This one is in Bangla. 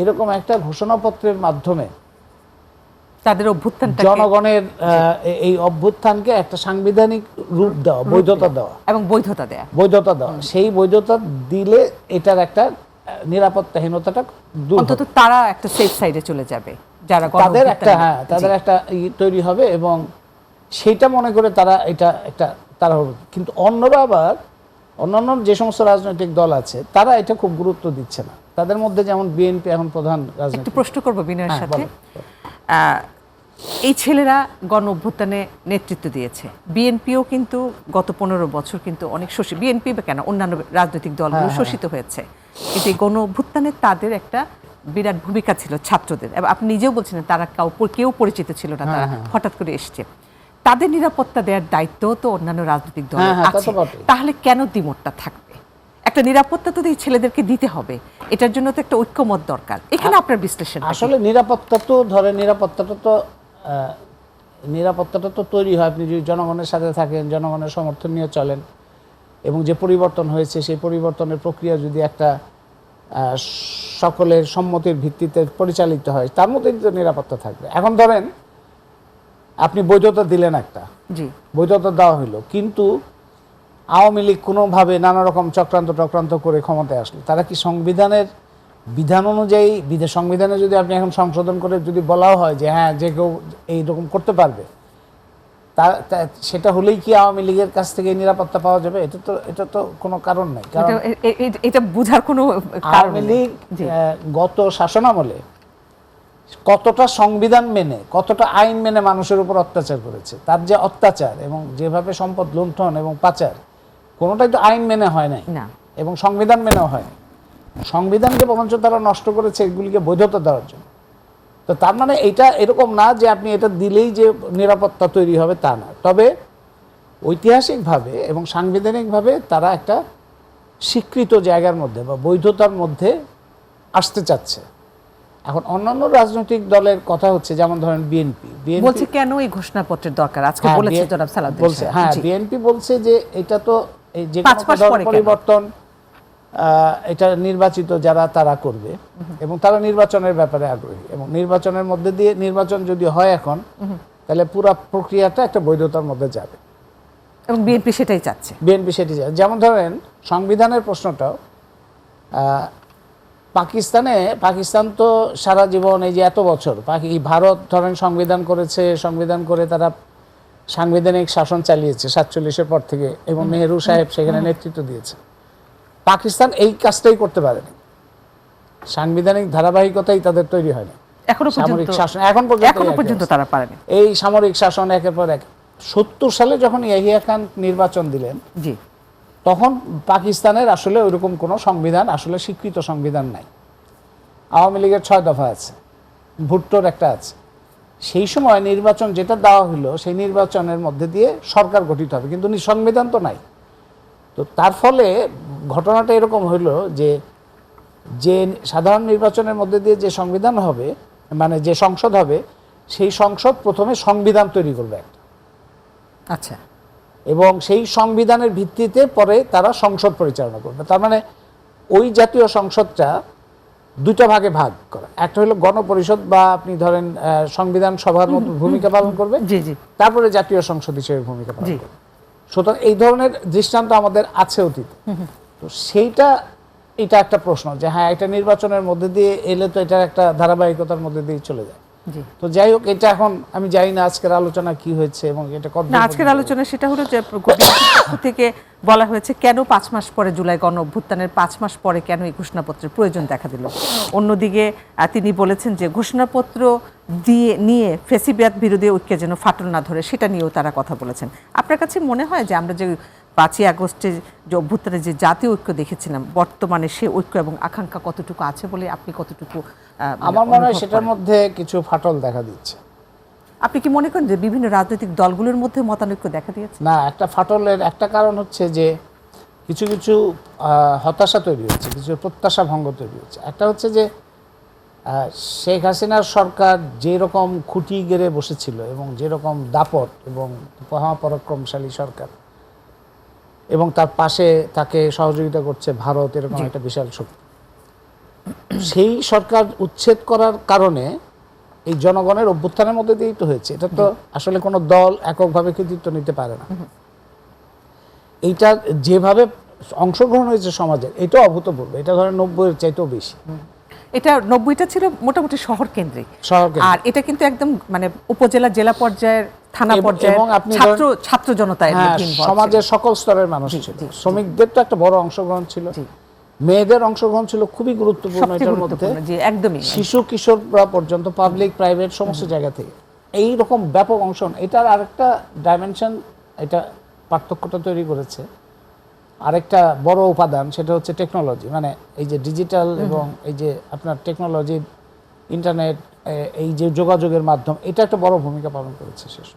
এরকম একটা ঘোষণাপত্রের মাধ্যমে তাদের অভ্যুত্থানটাকে জনগণের এই অভ্যুত্থানকে একটা সাংবিধানিক রূপ দেওয়া, বৈধতা দেওয়া এবং বৈধতা দেওয়া, সেই বৈধতা দিলে এটার একটা নিরাপত্তাহীনতাটা দূর হবে। অন্তত তারা একটা সেফ সাইডে চলে যাবে, যারা তাদের একটা তৈরি হবে এবং সেইটা মনে করে তারা এটা একটা তারা হবে। কিন্তু অন্যান্য যে সমস্ত রাজনৈতিক দল আছে তারা এটা খুব গুরুত্ব দিচ্ছে না। তাদের মধ্যে যেমন বিএনপি এখন প্রধান রাজনৈতিক। একটু প্রশ্ন করব বিনয়ের সাথে, এই ছেলেরা গণ অভ্যুত্থানে নেতৃত্ব দিয়েছে, বিএনপিও কিন্তু গত 15 বছর কিন্তু অনেক শোষিত, বিএনপি বা কেন অন্যান্য রাজনৈতিক দলগুলো শোষিত হয়েছে, কিন্তু এই গণ অভ্যুত্থানে তাদের একটা বিরাট ভূমিকা ছিল ছাত্রদের। আপনি নিজেও বলছিলেন তারা কেউ পরিচিত ছিল না, তারা হঠাৎ করে এসছে। তাদের নিরাপত্তা দেওয়ার দায়িত্ব তো অন্যান্য রাজনৈতিক দলের আছে, তাহলে কেন দ্বিমতটা থাকবে? একটা নিরাপত্তা তো এই ছেলেদেরকে দিতে হবে, এটার জন্য তো একটা ঐক্যমত দরকার। এখানে আপনার বিশ্লেষণ আসলে নিরাপত্তাটা তো তৈরি হয় আপনি যদি জনগণের সাথে থাকেন, জনগণের সমর্থন নিয়ে চলেন, এবং যে পরিবর্তন হয়েছে সেই পরিবর্তনের প্রক্রিয়া যদি একটা সকলের সম্মতির ভিত্তিতে পরিচালিত হয়, তার মধ্যেই তো নিরাপত্তা থাকবে। এখন ধরেন আপনি বৈধতা দিলেন, একটা বৈধতা দেওয়া হইলো, কিন্তু আওয়ামী লীগ কোনোভাবে নানা রকম চক্রান্ত করে ক্ষমতায় আসলো, তারা কি সংবিধানের বিধান অনুযায়ী সংবিধানে যদি আপনি এখন সংশোধন করে যদি বলাও হয় যে হ্যাঁ যে কেউ এইরকম করতে পারবে, সেটা হলেই কি আওয়ামী লীগের কাছ থেকে নিরাপত্তা পাওয়া যাবে? এটা তো কোনো কারণ নাই। কারণ এটা বোঝার কোনো আওয়ামী লীগ গত শাসনামলে কতটা সংবিধান মেনে, কতটা আইন মেনে মানুষের উপর অত্যাচার করেছে, তার যে অত্যাচার এবং যেভাবে সম্পদ লুণ্ঠন এবং পাচার, কোনোটাই তো আইন মেনে হয় নাই এবং সংবিধান মেনেও হয় নাই। সংবিধানকে বরঞ্চ তারা নষ্ট করেছে এগুলিকে বৈধতা দেওয়ার জন্য। তো তার মানে এটা এরকম না যে আপনি এটা দিলেই যে নিরাপত্তা তৈরি হবে, তা না। তবে ঐতিহাসিকভাবে এবং সাংবিধানিকভাবে তারা একটা স্বীকৃত জায়গার মধ্যে বা বৈধতার মধ্যে আসতে চাচ্ছে। এখন অন্যান্য রাজনৈতিক দলের কথা হচ্ছে, যেমন ধরেন বিএনপি বলছে কেন এই ঘোষণাপত্রের দরকার, আজকে বলেছে জনাব সালাউদ্দিন বলছে, হ্যাঁ বিএনপি বলছে যে এটা তো এই যে পরিবর্তন, এটা নির্বাচিত যারা তারা করবে এবং তারা নির্বাচনের ব্যাপারে আগ্রহী, এবং নির্বাচনের মধ্যে দিয়ে নির্বাচন যদি হয় এখন, তাহলে পুরো প্রক্রিয়াটা একটা বৈধতার মধ্যে যাবে এবং বিএনপি সেটাই চাচ্ছে। যেমন ধরেন সংবিধানের প্রশ্নটাও, পাকিস্তান তো সারা জীবন এই যে এত বছর, ভারত ধরেন সংবিধান করেছে, সংবিধান করে তারা সাংবিধানিক শাসন চালিয়েছে 47-এর পর থেকে, এবং নেহেরু সাহেব সেখানে নেতৃত্ব দিয়েছে। পাকিস্তান এই কাজটাই করতে পারেনি, সাংবিধানিক ধারাবাহিকতাই তাদের তৈরি হয়নি, সামরিক শাসন এখন পর্যন্ত তারা পারেনি। এই সামরিক শাসন একের পর এক। 70 সালে যখন ইয়াহিয়া খান নির্বাচন দিলেন, তখন পাকিস্তানের আসলে ওইরকম কোনো সংবিধান, আসলে স্বীকৃত সংবিধান নাই। আওয়ামী লীগের 6 দফা আছে, ভুট্টোর একটা আছে। সেই সময় নির্বাচন যেটা দেওয়া হলো, সেই নির্বাচনের মধ্যে দিয়ে সরকার গঠিত হবে, কিন্তু সংবিধান তো নাই। তো তার ফলে ঘটনাটা এরকম হইলো যে সাধারণ নির্বাচনের মধ্যে দিয়ে যে সংবিধান হবে, মানে যে সংসদ হবে, সেই সংসদ প্রথমে সংবিধান তৈরি করবে একটা, আচ্ছা, এবং সেই সংবিধানের ভিত্তিতে পরে তারা সংসদ পরিচালনা করবে। তার মানে ওই জাতীয় সংসদটা দুটো ভাগে ভাগ করা, একটা হলো গণপরিষদ বা আপনি ধরেন সংবিধান সভার মতো ভূমিকা পালন করবে, তারপরে জাতীয় সংসদ হিসেবে ভূমিকা পালন করবে। সুতরাং এই ধরনের দৃষ্টান্ত আমাদের আছে অতীতে। তো এটা একটা প্রশ্ন যে হ্যাঁ, এটা নির্বাচনের মধ্যে দিয়ে এলে তো এটা একটা ধারাবাহিকতার মধ্যে দিয়ে চলে যায়। তো যাই হোক, এটা এখন আমি জানি না আজকের আলোচনা কি হয়েছে এবং এটা কত আজকের আলোচনা সেটা হলো যে থেকে বলা হয়েছে কেন 5 মাস পরে জুলাই গণ অভ্যুত্থানের 5 মাস পরে কেন এই ঘোষণাপত্রের প্রয়োজন দেখা দিল। অন্যদিকে তিনি বলেছেন যে ঘোষণাপত্র নিয়ে ফ্যাসিবাদ বিরোধী ঐক্যে যেন ফাটল না ধরে, সেটা নিয়েও তারা কথা বলেছেন। আপনার কাছে মনে হয় যে আমরা যে 5ই আগস্টে যে অভ্যুত্থানে যে জাতীয় ঐক্য দেখেছিলাম, বর্তমানে সে ঐক্য এবং আকাঙ্ক্ষা কতটুকু আছে বলে আপনি কতটুকু? আমার মনে হয় সেটার মধ্যে কিছু ফাটল দেখা দিচ্ছে। আপনি কি মনে করেন যে বিভিন্ন রাজনৈতিক দলগুলোর মধ্যে মতানৈক্য দেখা দিয়েছে? না, একটা ফাটলের একটা কারণ হচ্ছে যে কিছু কিছু হতাশা তৈরি হচ্ছে, কিছু প্রত্যাশা ভঙ্গ তৈরি হচ্ছে। একটা হচ্ছে যে শেখ হাসিনার সরকার যেরকম খুঁটি গেড়ে বসেছিল এবং যেরকম দাপট এবং মহাপরাক্রমশালী সরকার, এবং তার পাশে তাকে সহযোগিতা করছে ভারত, এরকম একটা বিশাল শক্তি। সেই সরকার উচ্ছেদ করার কারণে এই জনগণের অভ্যুত্থানের মধ্যে দিয়েই তো হয়েছে। এটা তো আসলে কোনো দল এককভাবে কৃতিত্ব নিতে পারে না। এইটা যেভাবে অংশগ্রহণ হয়েছে সমাজের, এটা অভূতপূর্ব। এটা ধরেন 90-এর চাইতেও বেশি। এটা 90টা ছিল মোটামুটি শহর কেন্দ্রিক, আর এটা কিন্তু একদম মানে উপজেলা, জেলা পর্যায়ের, থানা পর্যায়ে এবং আপনি ছাত্র জনতা এর মধ্যে involved ছিল। সমাজের সকল স্তরের মানুষ ছিল। শ্রমিকদের তো একটা বড় অংশগ্রহণ ছিল, মেয়েদের অংশগ্রহণ ছিল খুবই গুরুত্বপূর্ণ। এটার মধ্যে একদমই শিশু কিশোররা পর্যন্ত, পাবলিক প্রাইভেট সমস্ত জায়গা থেকে এই রকম ব্যাপক অংশগ্রহণ। এটার আরেকটা ডাইমেনশন, এটা পার্থক্যটা তৈরি করেছে। আরেকটা বড় উপাদান সেটা হচ্ছে টেকনোলজি, মানে এই যে ডিজিটাল এবং এই যে আপনার টেকনোলজি, ইন্টারনেট, এই যে যোগাযোগের মাধ্যম, এটা একটা বড় ভূমিকা পালন করেছে শেষ।